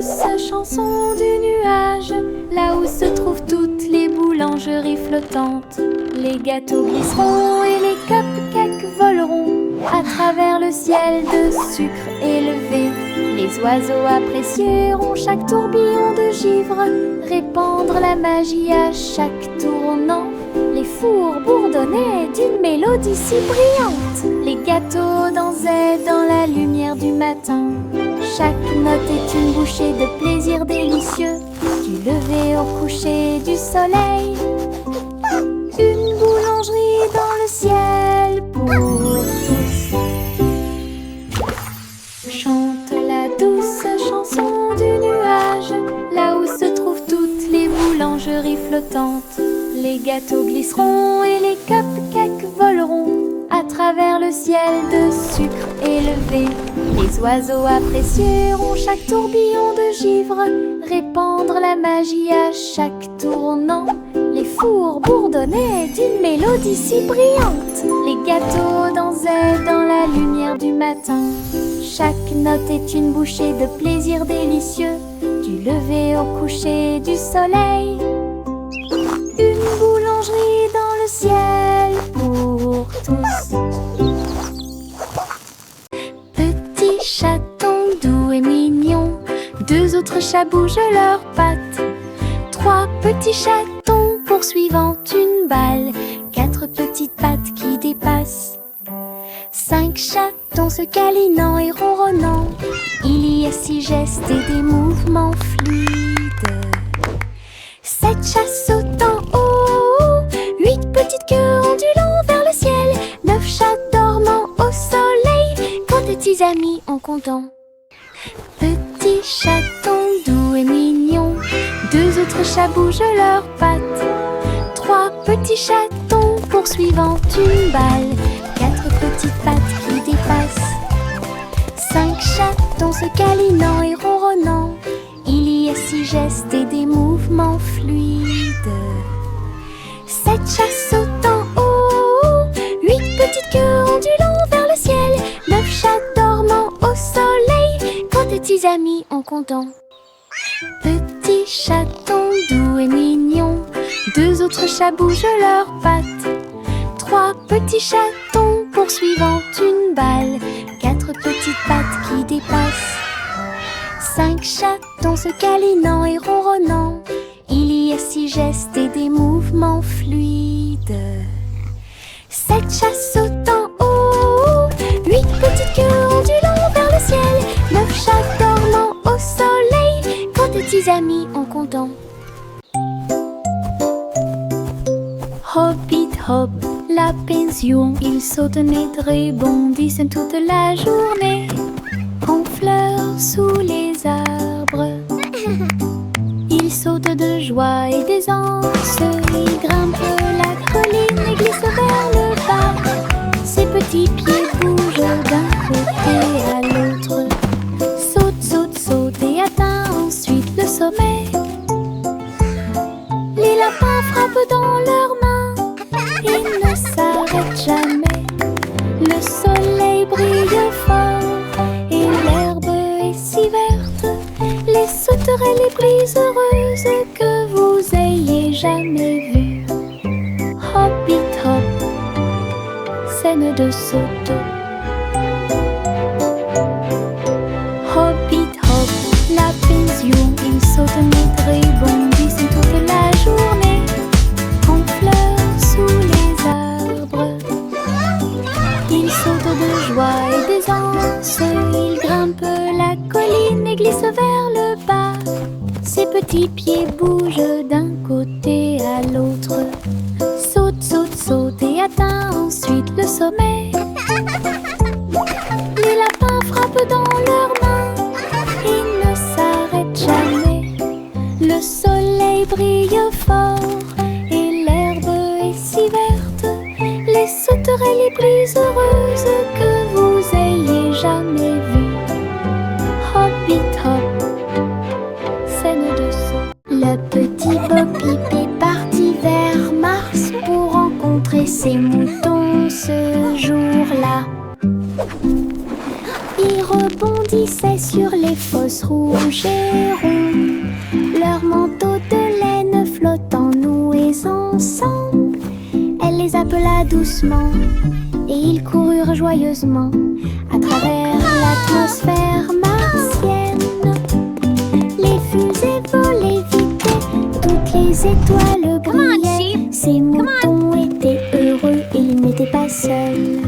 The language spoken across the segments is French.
douce chanson du nuage, là où se trouvent toutes les boulangeries flottantes. Les gâteaux glisseront et les cupcakes voleront à travers le ciel de sucre élevé. Les oiseaux apprécieront chaque tourbillon de givre, répandre la magie à chaque tournant. Les fours bourdonnaient d'une mélodie si brillante. Les gâteaux dansaient dans la lumière du matin. Chaque note est une bouchée de plaisir délicieux, du lever au coucher du soleil. Une boulangerie dans le ciel pour tous. Chante la douce chanson du nuage, là où se trouvent toutes les boulangeries flottantes. Les gâteaux glisseront et les cupcakes voleront à travers le ciel de sucre élevé. Les oiseaux apprécieront chaque tourbillon de givre, répandre la magie à chaque tournant. Les fours bourdonnaient d'une mélodie si brillante. Les gâteaux dansaient dans la lumière du matin. Chaque note est une bouchée de plaisir délicieux, du lever au coucher du soleil. Une boulangerie dans le ciel pour tous. Petit chaton doux et mignon, deux autres chats bougent leurs pattes. Trois petits chatons poursuivant une balle, quatre petites pattes qui dépassent. Cinq chatons se câlinant et ronronnant, il y a six gestes et des mouvements fluides. Sept chats sautant haut, huit petites queues ondulant vers le ciel, neuf chats dormant au soleil, quand tes petits amis en comptant. Petit chaton doux et mignon, deux autres chats bougent leurs pattes. Trois petits chatons poursuivant une balle, quatre petites pattes qui dépassent. Cinq chatons se câlinant et ronronnant, il y a six gestes et des mouvements fluides. Sept chats sautant haut, huit petites queues ondulant vers le ciel, neuf chats dormant au soleil, quand tes petits amis en comptant. Petit chaton doux et mignon, deux autres chats bougent leurs pattes. Trois petits chatons poursuivant une balle, quatre petites pattes qui dépassent. Cinq chatons se câlinant et ronronnant, il y a six gestes et des mouvements fluides. Sept chats sautant haut, huit petites queues ondulant vers le ciel, neuf chats dormant au soleil, quand tes petits amis en comptant. Hop it hop, la pension, ils sautent et rebondissent toute la journée, en fleurs sous les arbres. Ils sautent de joie et d'aisance, ils grimpent la colline et glissent vers le bas. Ses petits pieds bougent d'un côté à l'autre, saute, saute, saute et atteint ensuite le sommet. Les lapins frappent dans leurs mains, ils ne s'arrêtent jamais. Le soleil brille fort et l'herbe est si verte, les sauterelles les plus heureuses que vous ayez jamais vues. Hop it hop, scène de saut. Hop it hop, la pension, ils sautent et rebondissent toute la journée, en fleurs sous les arbres. Ils sautent de joie et d'aisance, ils grimpent la colline et glissent vers le bas. Ses petits pieds bougent d'un côté à l'autre, saute, saute, saute et atteint ensuite le sommet. Les lapins frappent dans leurs mains, ils ne s'arrêtent jamais. Le soleil brille fort et l'herbe est si verte, les sauterelles les plus heureuses que vous ayez jamais vues. Hop it hop, scène de saut. Le petit Bo Peep est parti vers Mars pour rencontrer ses moutons ce jour-là. Il rebondissait sur les fosses rouges et ronds, leurs manteaux de laine flottant noués ensemble. Elle les appela doucement et ils coururent joyeusement à travers l'atmosphère martienne. Les fusées volaient vite et toutes les étoiles brillaient. Ces moutons étaient heureux et ils n'étaient pas seuls.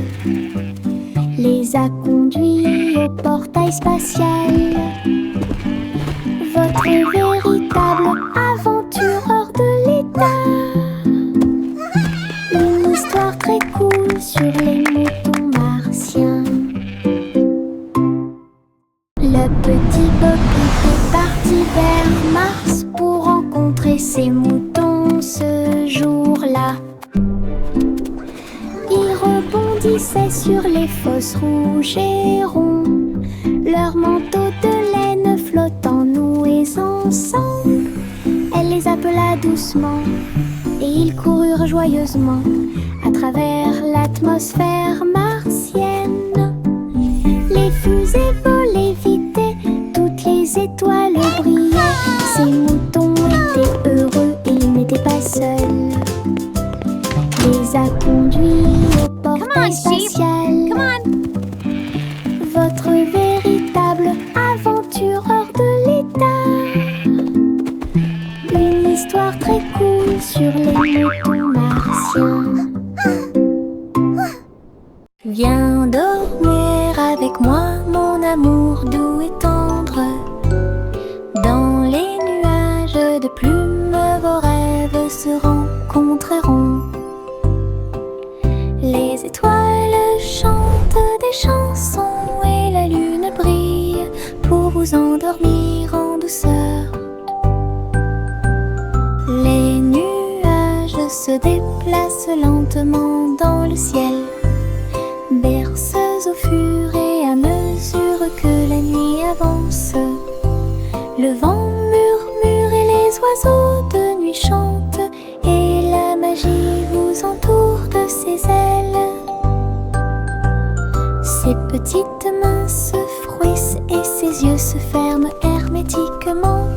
Les a conduits au portail spatial. Votre véritable aventure hors de l'état. Une histoire très cool sur les moutons martiens. Le petit Bobby est parti vers Mars pour rencontrer ses moutons ce jour-là. Ils rebondissaient sur les fosses rouges et ronds, leurs manteaux de laine flottant noués ensemble. Elle les appela doucement et ils coururent joyeusement à travers l'atmosphère martienne. Les fusées volaient vite et toutes les étoiles brillaient. Ces moutons étaient heureux et ils n'étaient pas seuls. Les a conduits au portail spatial. Votre véritable aventure hors de l'état. Une histoire très cool sur les moutons martiens. Viens dormir avec moi, mon amour doux et tendre. Dans les nuages de plumes, vos rêves se rencontreront. Les étoiles chantent des chansons et la lune brille pour vous endormir en douceur. Les nuages se déplacent lentement dans le ciel, berceuses au fur et à mesure que la nuit avance. Le vent murmure et les oiseaux de nuit chantent, et la magie vous entoure de ses ailes. Ses petites mains se frouissent et ses yeux se ferment hermétiquement.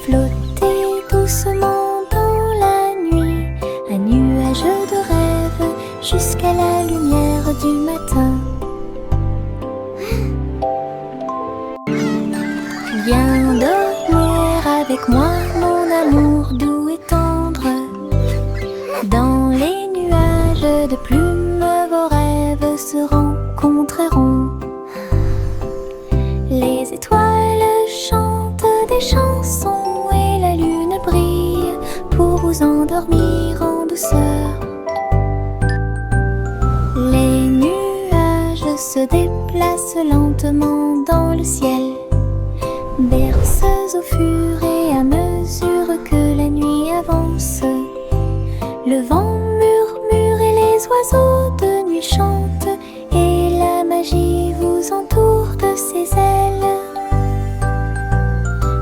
Flottez doucement dans la nuit, un nuage de rêve jusqu'à la lumière du matin. Viens dormir avec moi, mon amour doux et tendre. Dans les nuages de plumes, vos rêves se rencontreront. Les étoiles chantent des chansons et la lune brille pour vous endormir en douceur. Les nuages se déplacent lentement dans le ciel, berceuses au fur et à mesure que la nuit avance. Le vent murmure et les oiseaux de nuit chantent, et la magie vous entoure de ses ailes.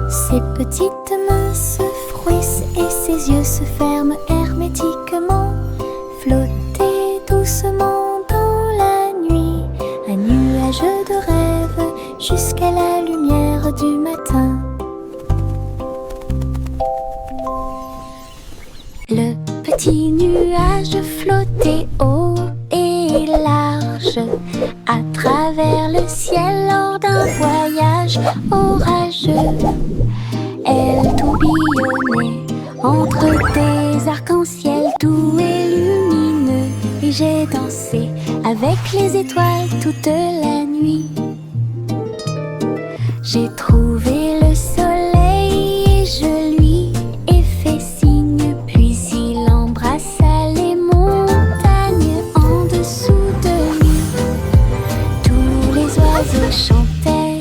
Ses petites mains se frouissent et ses yeux se ferment hermétiquement. Flottez doucement dans la nuit, un nuage de rêve jusqu'à la lumière du matin. Le petit nuage flottait haut et large à travers le ciel lors d'un voyage orageux. Elle tourbillonnait entre des arcs-en-ciel doux et lumineux, et j'ai dansé avec les étoiles toute la nuit. J'ai trouvé le soleil et je lui ai fait signe, puis il embrassa les montagnes en dessous de lui. Tous les oiseaux chantaient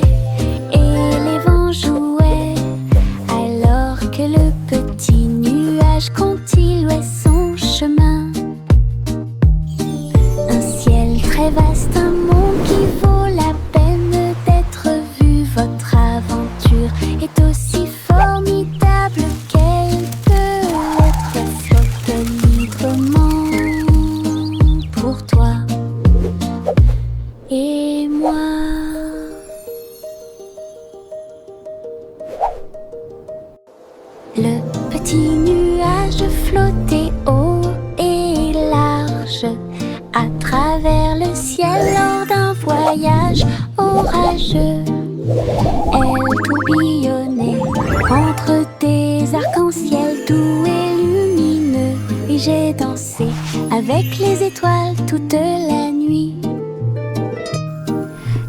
et les vents jouaient, alors que le petit nuage continuait son chemin. Un ciel très vaste, un monde qui vaut la peine d'être vu. Votre aventure est aussi formidable qu'elle peut être. Elle flotte librement pour toi et moi. à travers le ciel lors d'un voyage orageux. Elle tourbillonnait entre des arcs-en-ciel doux et lumineux, et j'ai dansé avec les étoiles toute la nuit.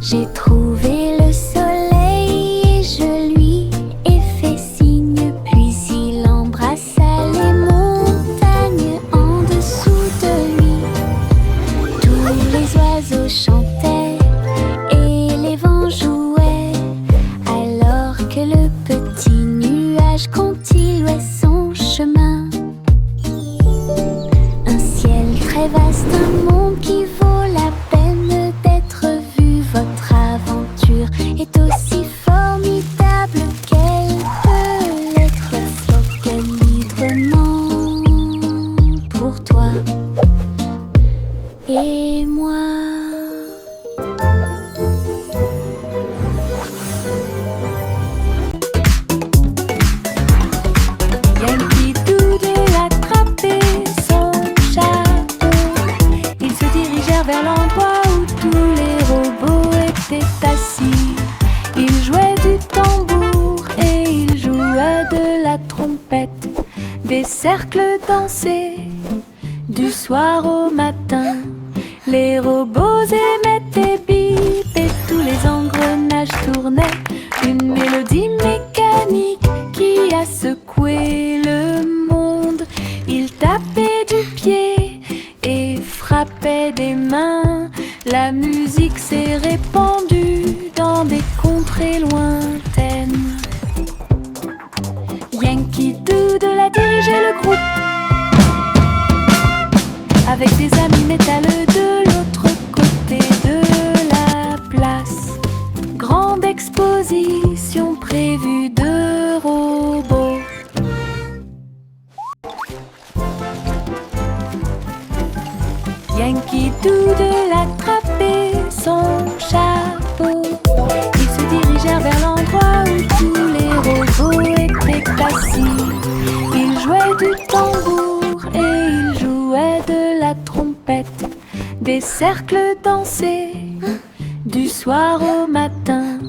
J'ai trouvé le soleil et je lui ai fait signe, puis il embrassa les montagnes en dessous de lui. Tous les oiseaux chantaient et les vents jouaient, alors que le petit nuage continuait son chemin. Un ciel très vaste, un monde qui vaut la peine d'être vu. Votre aventure est aussi formidable qu'elle peut l'être. Sois librement pour toi et moi. Yankee Doodle attrapait son chapeau. Ils se dirigèrent vers l'endroit où tous les robots étaient assis. Ils jouaient du tambour et ils jouaient de la trompette. Des cercles dansaient du soir au matin. Les robots émettaient bip et tous les engrenages tournaient. Une mélodie mécanique qui a secoué le monde. Ils tapaient du pied et frappaient des mains. La musique s'est répandue dans des contrées lointaines. Yankee Doodle a dirigé le groupe avec des amis métalleux de l'autre côté de la place. Grande exposition prévue de robots. Yankee Doodle attrapait son chapeau. Ils se dirigèrent vers l'endroit où tous les robots étaient assis. Ils jouaient du tambour et ils jouaient de la trompette. Des cercles dansaient du soir au matin.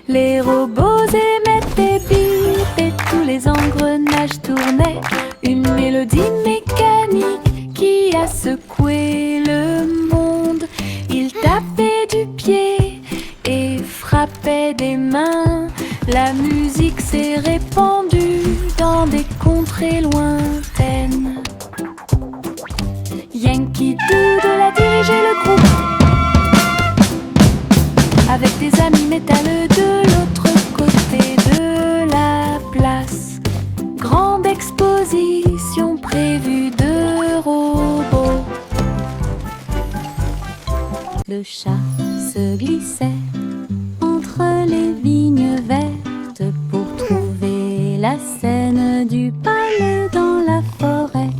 Les robots émettaient bip et tous les engrenages tournaient. Une mélodie mécanique qui a secoué le monde. Ils tapaient du pied et frappaient des mains. La musique s'est répandue dans des contrées lointaines. Yankee Doodle a dirigé le groupe avec des amis métalleux de l'autre côté de la place. Grande exposition prévue de robots. Le chat se glissait entre les vignes vertes pour trouver la scène du palais dans la forêt.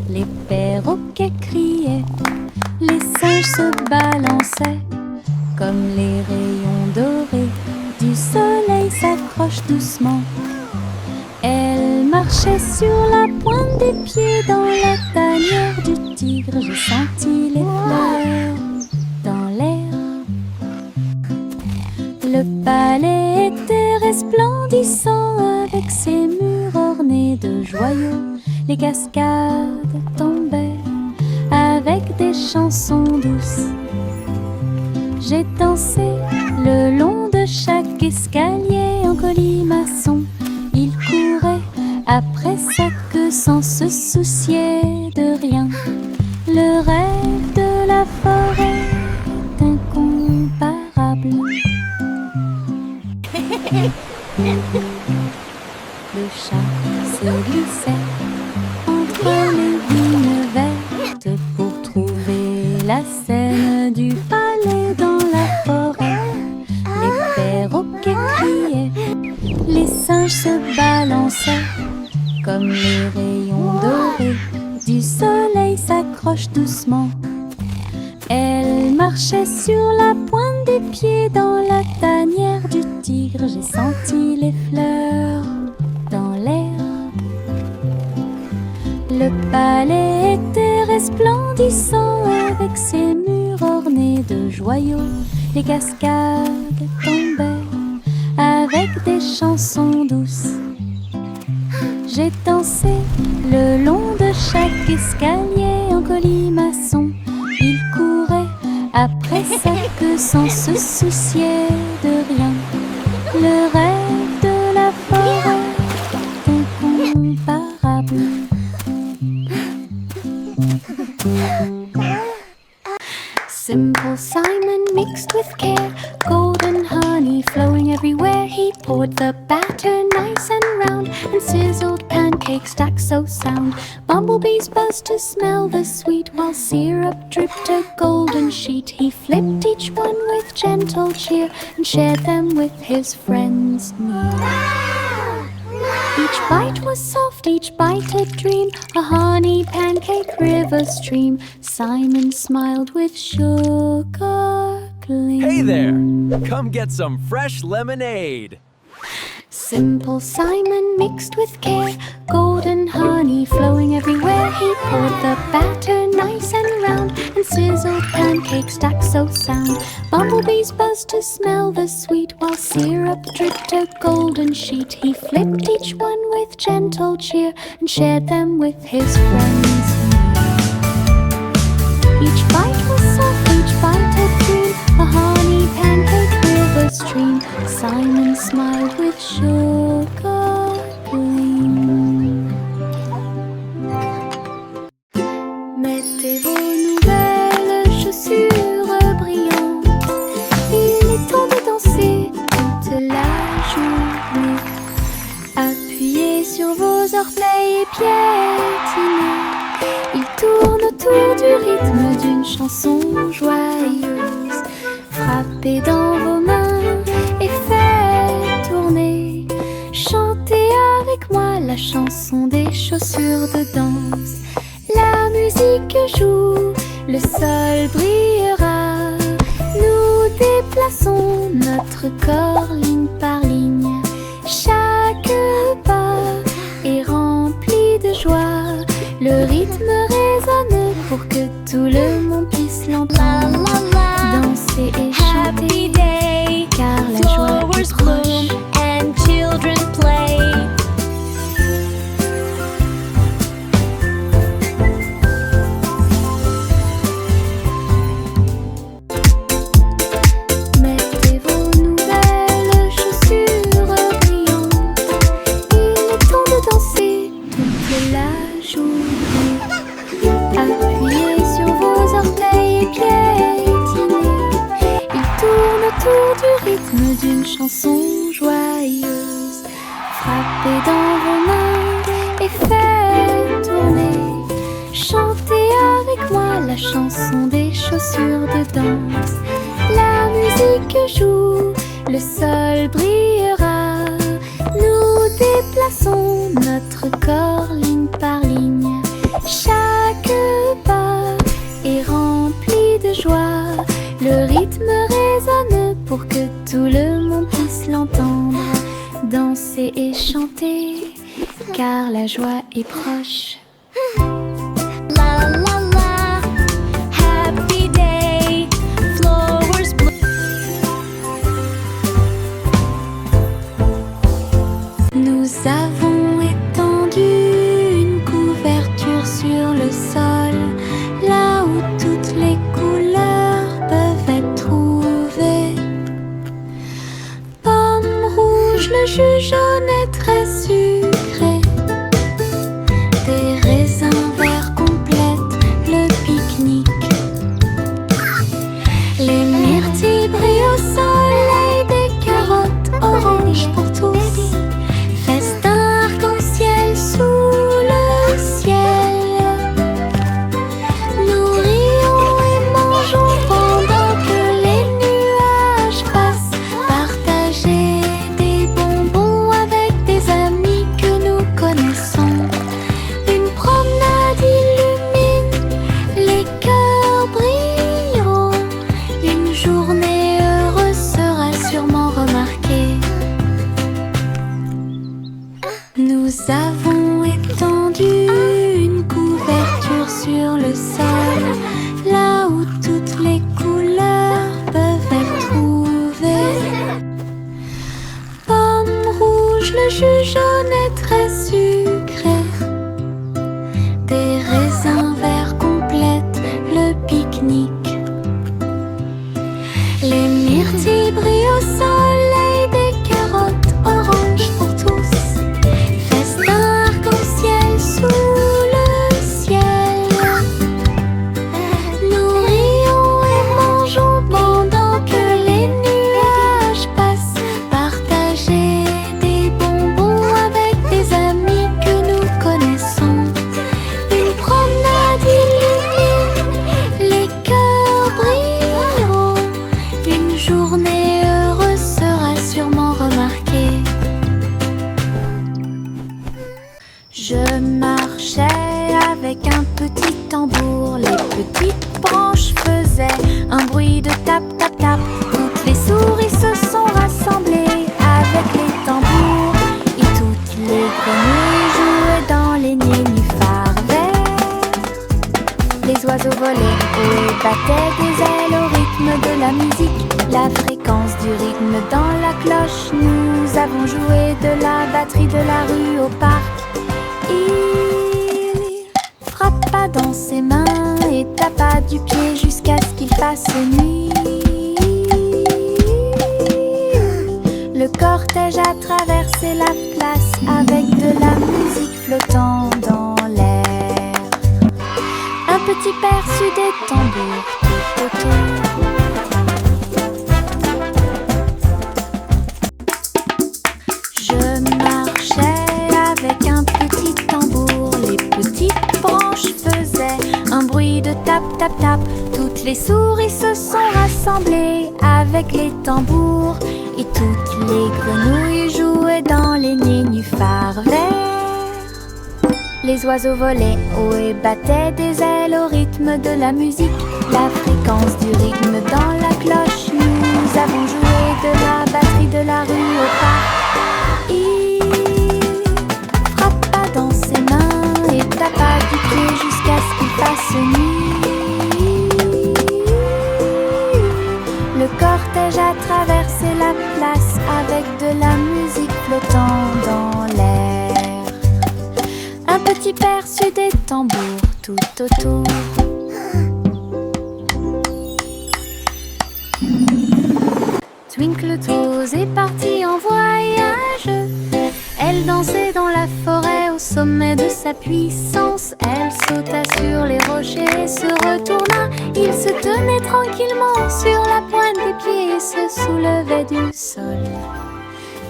Les perroquets criaient, les singes se balançaient, comme les rayons dorés du soleil s'accrochent doucement. Elle marchait sur la pointe des pieds dans la tanière du tigre. J'ai senti les fleurs dans l'air. Le palais était resplendissant avec ses murs ornés de joyaux. Les cascades tombaient avec des chansons douces. J'ai dansé le long de chaque escalier en colimaçon. Il courait après sa queue sans se soucier de rien. Le rêve de la forêt est incomparable. Le chat se glissait entre les vignes vertes pour trouver la scène du palais dans la forêt. Les perroquets criaient, les singes se balançaient, comme les rayons dorés du soleil s'accrochent doucement. Elle marchait sur la pointe des pieds dans la tanière du tigre. J'ai senti les fleurs dans l'air. Le palais était resplendissant avec ses murs ornés de joyaux. Les cascades tombaient avec des chansons douces. J'ai dansé le long de chaque escalier en colimaçon. Il courait après sa queue sans se soucier de rien. Le rêve de la forêt incomparable. Simple Simon mixed with care, golden honey flowing everywhere. He poured the batter nice and round, and sizzled pancakes stacked so sound. Bumblebees buzzed to smell the sweet, while syrup dripped a golden sheet. He flipped each one with gentle cheer, and shared them with his friends near. Each bite was soft, each bite a dream, a honey pancake river stream. Simon smiled with sugar gleam. Hey there! Come get some fresh lemonade! Simple Simon mixed with care, golden honey flowing everywhere. He poured the batter nice and round, and sizzled pancakes stacked so sound. Bumblebees buzzed to smell the sweet, while syrup dripped a golden sheet. He flipped each one with gentle cheer, and shared them with his friends. Each bite was soft, each bite a dream, a honey pancake river stream. Simon smiled with sugar gleam. Mettez vos nouvelles chaussures brillantes. Il est temps de danser toute la journée. Appuyez sur vos orteils et piétinez. Il tourne autour du rythme d'une chanson joyeuse. Frappez dans vos mains et faites tourner. Chantez avec moi la chanson des chaussures de danse. La musique joue, le sol brillera. Nous déplaçons notre corps ligne par ligne. Chaque pas est rempli de joie. Le rythme résonne pour que tout le monde puisse l'entendre. Danser et chanter, car la joie est proche. And children play. Mettez vos nouvelles chaussures brillantes. Il est temps de danser toute la journée. Appuyez sur vos orteils et piétinez. Il tourne autour du rythme d'une chanson joyeuse. Frappez dans vos mains et faites tourner. Chantez avec moi la chanson des chaussures de danse. La musique joue, le sol brillera. Nous déplaçons notre corps ligne par ligne. Chaque pas est rempli de joie. Le rythme résonne pour que tout le monde puisse l'entendre. Danser et chanter, car la joie est proche. La la la, happy day, flowers bloom. Nous avons étendu une couverture sur le sol, là où toutes les couleurs peuvent être trouvées. Pomme rouge, le jus jaune est très sucré. Des raisins verts complètent le pique-nique. Les myrtilles brillent au soleil, des carottes oranges pour tous. Festin arc-en-ciel sous le ciel. Nous rions et mangeons pendant que les nuages passent. Partager des bonbons avec des amis que nous connaissons. Une promenade illumine, les cœurs brilleront. Une journée heureuse sera sûrement remarquée. myrtilles brillent au soleil, des carottes oranges pour tous. Festin arc-en-ciel sous le ciel. Nous rions et mangeons pendant que les nuages passent. Partager des bonbons avec des amis que nous connaissons. Une promenade illumine, les cœurs brilleront. Une journée heureuse sera sûrement remarquée. Je marchais avec un petit tambour. Les petites branches faisaient un bruit de tap tap tap. Toutes les souris se sont rassemblées avec les tambours. Et toutes les grenouilles jouaient dans les nénuphars verts. Les oiseaux volaient haut et battaient des ailes au rythme de la musique. La fréquence du rythme dans la cloche. Nous avons joué de la batterie de la rue au parc. Il frappa dans ses mains et tapa du pied jusqu'à ce qu'il fasse nuit. Le cortège a traversé la place avec de la musique flottant dans l'air. Un petit perçu des tambours tout autour. Je marchais avec un petit tambour. Les petites branches faisaient un bruit de tap tap tap. Toutes les souris se sont rassemblées avec les tambours. Et toutes les grenouilles jouaient dans les nénuphars verts. Les oiseaux volaient haut et battaient des ailes au rythme de la musique. La fréquence du rythme dans la cloche. Nous avons joué de la batterie de la rue au parc. Il frappa dans ses mains et tapa du pied jusqu'à ce qu'il fasse nuit. Le cortège a traversé la place avec de la musique flottant dans l'air. Un petit perçu des tambours tout autour. Twinkle Toes est partie en voyage. Elle dansait dans la forêt au sommet de sa puissance. Elle sauta sur les rochers et se retourna. Il se tenait tranquillement sur la pointe des pieds et se soulevait du sol.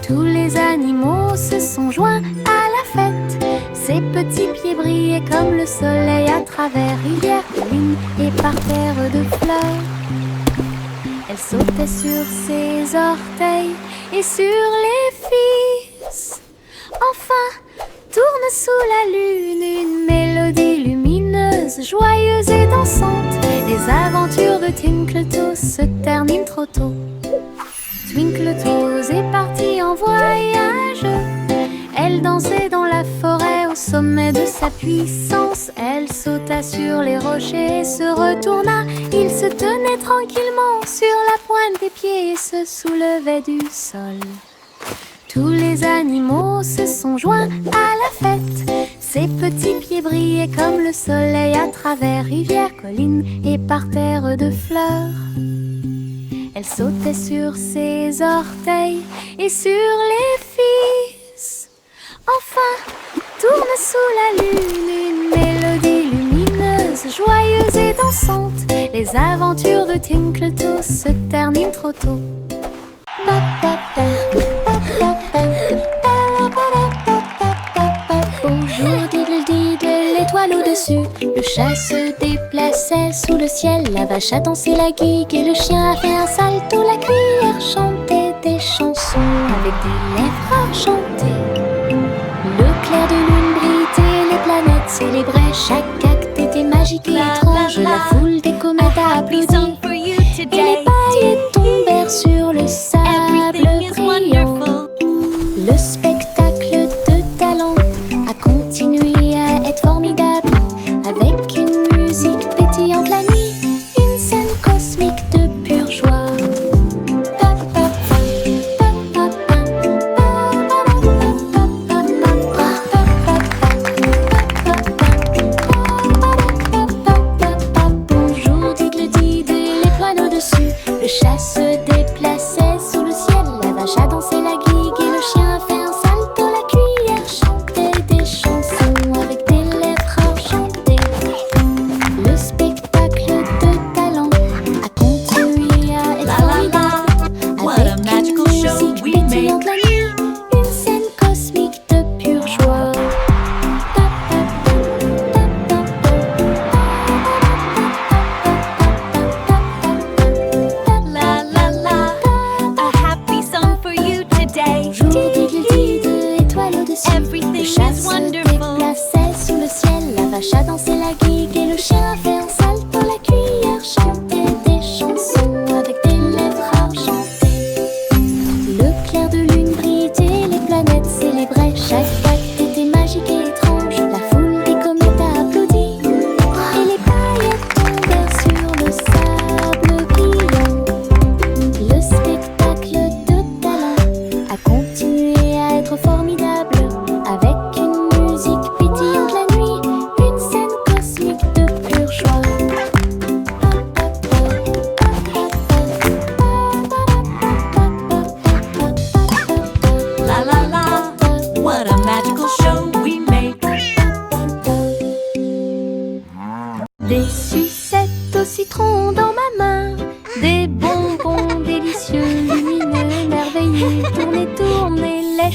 Tous les animaux se sont joints à la fête. Ses petits pieds brillaient comme le soleil à travers rivières, collines et parterres de fleurs. Elle sautait sur ses orteils et sur les fils. Enfin, tourne sous la lune une mélodie lumineuse, joyeuse et dansante. Les aventures de Twinkle Toes se terminent trop tôt. Twinkle Toes est partie en voyage. Elle dansait dans la forêt au sommet de sa puissance. Elle sauta sur les rochers et se retourna. Il se tenait tranquillement sur la pointe des pieds et se soulevait du sol. Tous les animaux se sont joints à la fête. Ses petits pieds brillaient comme le soleil à travers rivières, collines et parterres de fleurs. Elle sautait sur ses orteils et sur les fils. Enfin, tourne sous la lune une mélodie lumineuse, joyeuse et dansante. Les aventures de Twinkle Toes se terminent trop tôt. Bonjour diddle-diddle, l'étoile au-dessus. Le chat se déplaçait sous le ciel. La vache a dansé la gigue et le chien a fait un salto. La cuillère chantait des chansons avec des lèvres enchantées. Le clair de lune brillait, les planètes célébraient. Chaque acte était magique et étrange. La foule des comètes a applaudi et les paillettes tombèrent sur le sable brillant. Le spectacle de talent a continué à être formidable, avec une musique pétillante la nuit, une scène cosmique de pure joie. Bonjour diddle-diddle, les poils au-dessus. Le chat se déplace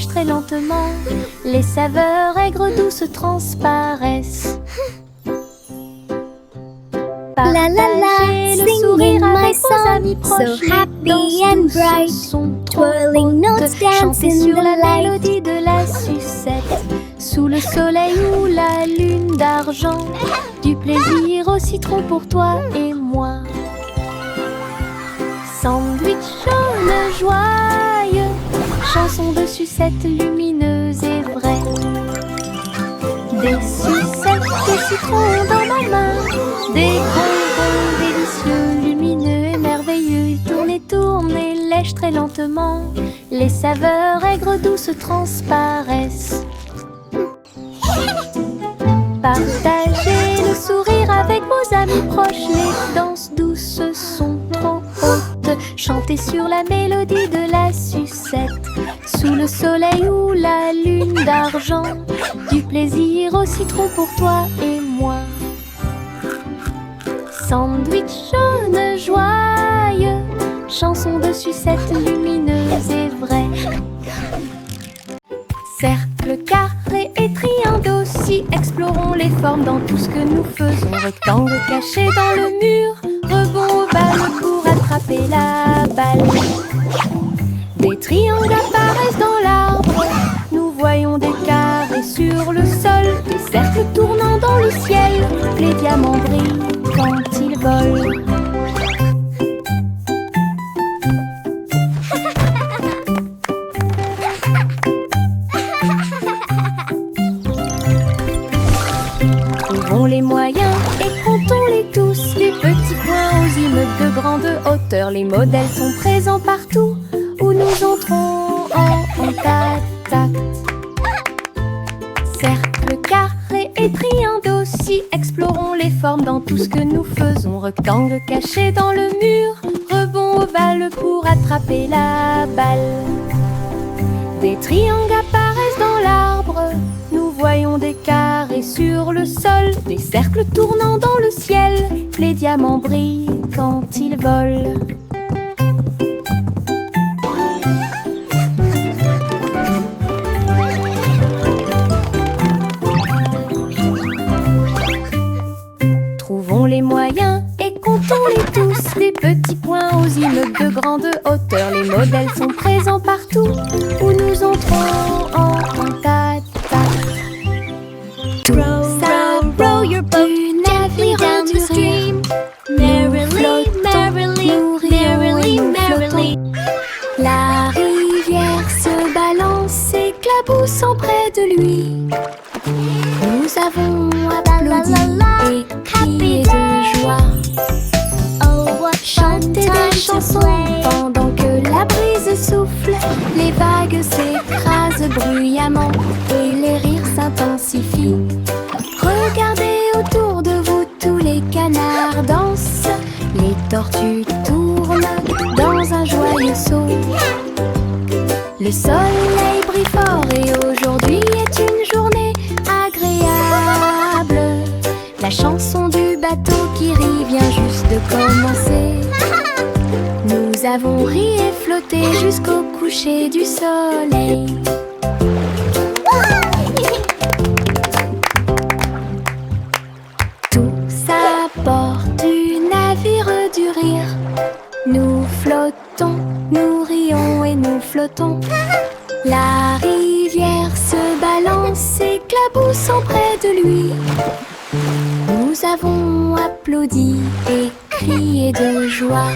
lèche très lentement. Les saveurs aigres douces transparaissent. La la la, Partagez le singing sourire my avec vos song, amis proches. so happy Les danses and douces bright. sont trop Twirling hautes. notes dance Chantez in sur the la light. mélodie de la sucette. Sous le soleil ou la lune d'argent. Du plaisir au citron pour toi et moi. Sandwich jaune joyeux, chanson de sucette lumineuse et vraie. Des sucettes de citron dans ma main, des bonbons délicieux, lumineux et merveilleux. Tournez, tournez, lèche très lentement, les saveurs aigres douces transparaissent. Partagez le sourire avec vos amis proches, les danses douces sont trop hautes. Chantez sur la mélodie de la sucette, sous le soleil ou la lune d'argent. Du plaisir au citron pour toi et moi. Sandwich jaune joyeux, chanson de sucette lumineuse et vraie. Cercle, carré et triangle aussi, explorons les formes dans tout ce que nous faisons. Rectangle caché dans le mur, rebond ovale pour attraper la balle. Des triangles apparaissent dans l'arbre, nous voyons des carrés sur le sol, des cercles tournant dans le ciel, les diamants brillent quand ils volent. Trouvons les moyens et comptons-les tous, les petits points aux immeubles de grande hauteur. Les modèles sont présents partout où nous entrons en contact. Cercle, carré et triangle aussi, explorons les formes dans tout ce que nous faisons. Rectangle caché dans le mur, rebond ovale pour attraper la balle. Des triangles apparaissent dans l'arbre, nous voyons des carrés sur le sol, des cercles tournant dans le ciel, les diamants brillent quand ils volent. Trouvons les moyens et comptons-les tous, les petits points aux immeubles de grande hauteur. Les modèles sont présents partout où nous entrons en contact. Row your boat gently down the stream. Merrily, merrily, merrily, merrily. La rivière se balance, éclaboussant près de lui. Nous avons applaudi et crié de joie. Oh, what fun Chanter time des to chansons play. pendant que la brise souffle. Les vagues s'écrasent bruyamment et les rires s'intensifient. Regardez autour de vous, tous les canards dansent. Les tortues tournent dans un joyeux saut. Le soleil brille fort et aujourd'hui est une journée agréable. La chanson du bateau qui rit vient juste de commencer. Nous avons ri et flotté jusqu'au coucher du soleil. Tous à bord du navire du rire, nous flottons, nous rions et nous flottons. La rivière se balance, éclaboussant près de lui. Nous avons applaudi et crié de joie.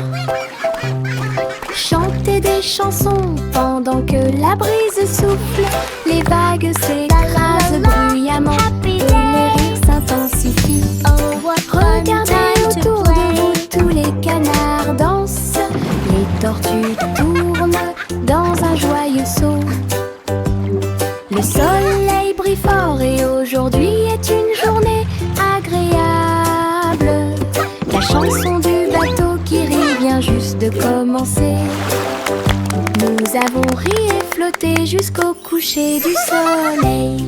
Chanter des chansons pendant que la brise souffle. Les vagues s'écrasent bruyamment et les rires s'intensifient. Oh, what fun Regardez time to autour de vous, play. tous les canards dansent. Les tortues tournent dans un joyeux saut. Le soleil brille fort et aujourd'hui est une journée agréable. La chanson du bateau qui rit vient juste de commencer. Nous avons ri et flotté jusqu'au coucher du soleil.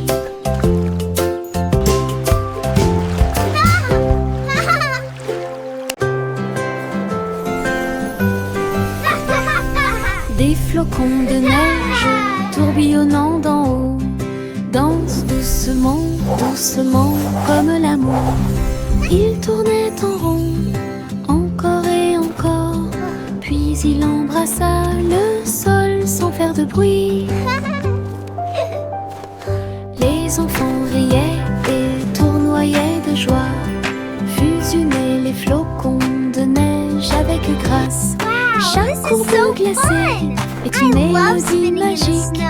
Des flocons de neige tourbillonnant d'en haut. Danse doucement, doucement, comme l'amour. Il tournait en rond, encore et encore. Puis il embrassa le sol sans faire de bruit. Les enfants riaient et tournoyaient de joie. Fusionnaient les flocons de neige avec grâce. Chaque courbe glacée est une mélodie magique.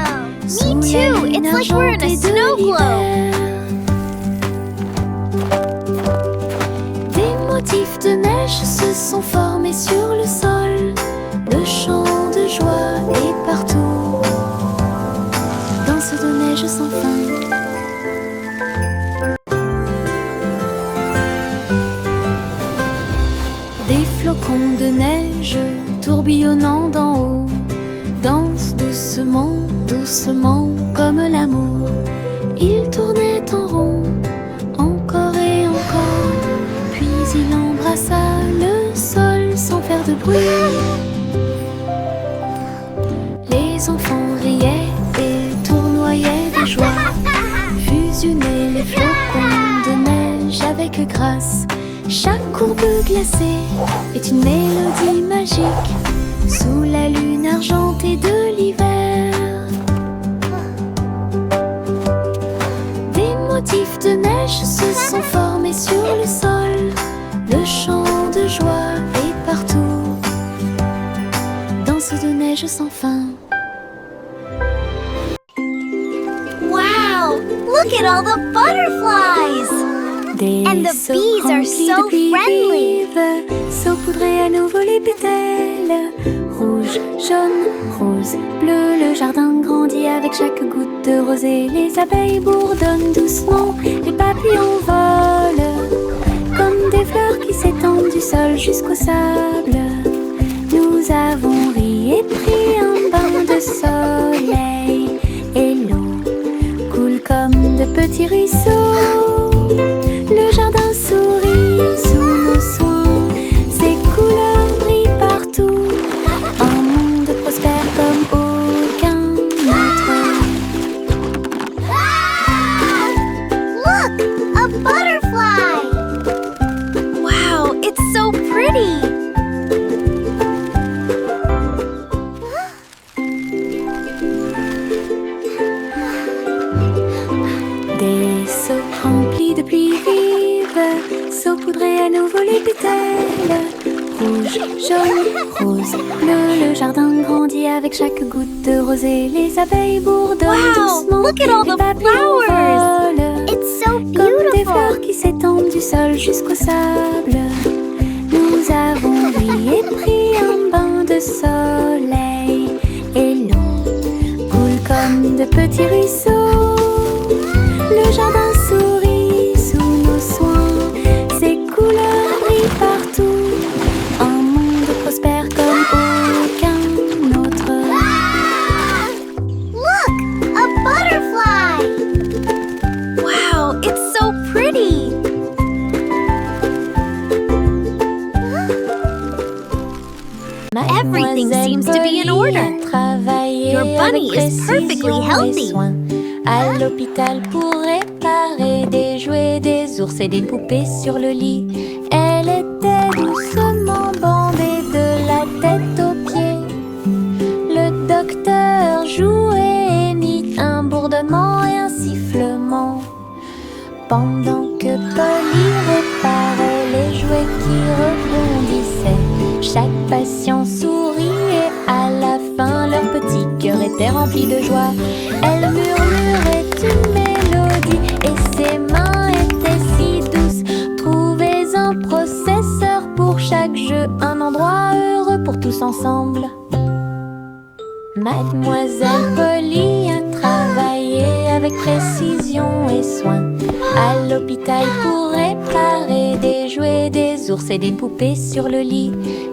Me too. It's like we're in a snow globe. Des motifs de neige se sont formés sur le sol. Le chant de joie est partout. Danse de neige sans fin. Des flocons de neige tourbillonnant d'en haut. Danse doucement, doucement, comme l'amour. Il tournait en rond, encore et encore. Puis il embrassa le sol sans faire de bruit. Les enfants riaient et tournoyaient de joie. Fusionnaient les flocons de neige avec grâce. Chaque courbe glacée est une mélodie magique. Sous la lune argentée de l'hiver. Des motifs de neige se sont formés sur le sol. Le chant de joie est partout. Danse de neige sans fin. Wow! Look at all the butterflies! Des And the seaux bees are remplis so de pluie friendly. vive, saupoudrés à nouveau les pétales. Rouge, jaune, rose, bleu, le jardin grandit avec chaque goutte de rosée. Les abeilles bourdonnent doucement, les papillons volent comme des fleurs qui s'étendent du sol jusqu'au sable. Nous avons ri et pris un bain de soleil et l'eau coule comme de petits ruisseaux. Le jardin sourit sous nos soins, ses couleurs brillent partout. Un monde prospère comme aucun autre. Look! A butterfly! Wow, it's so pretty! Des seaux remplis de pluie vive, saupoudrés à nouveau les pétales. Rouge, jaune, rose, bleu, le jardin grandit avec chaque goutte de rosée. Les abeilles bourdonnent Wow, doucement, look at all les the papillons flowers. volent It's so comme des fleurs beautiful! qui s'étendent du sol jusqu'au sable. Nous avons ri et pris un bain de soleil et l'eau coule comme de petits ruisseaux. Le jardin sourit sous nos soins, ses couleurs brillent partout. Un monde prospère comme aucun autre. Look! A butterfly! Wow, it's so pretty! Everything seems to be in order. Your bunny is perfectly healthy. À l'hôpital pour réparer des jouets, des ours et des poupées sur le lit. Elle était doucement bandée de la tête aux pieds. Le docteur jouait et mit un bourdonnement et un sifflement. Pendant que Polly réparait les jouets qui rebondissaient, chaque patient souriait. À la fin, leur petit cœur était rempli de joie. Elle murmurait une mélodie et ses mains étaient si douces. Trouvez un processeur pour chaque jeu, un endroit heureux pour tous ensemble. Mademoiselle Polly a travaillé avec précision et soin à l'hôpital pour réparer des jouets, des ours et des poupées sur le lit.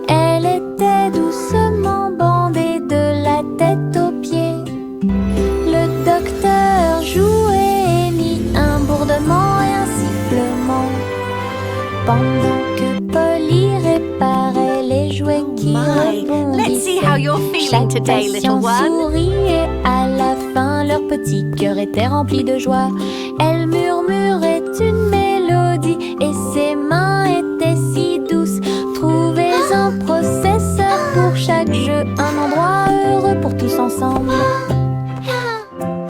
Elle était doucement bandée de la tête aux pieds. Le docteur jouait et mit un bourdonnement et un sifflement. Pendant que Polly réparait les jouets qui rebondissaient, Let's see how you're feeling chaque today, little patient one. souriait. À la petit cœur était rempli de joie. Elle murmure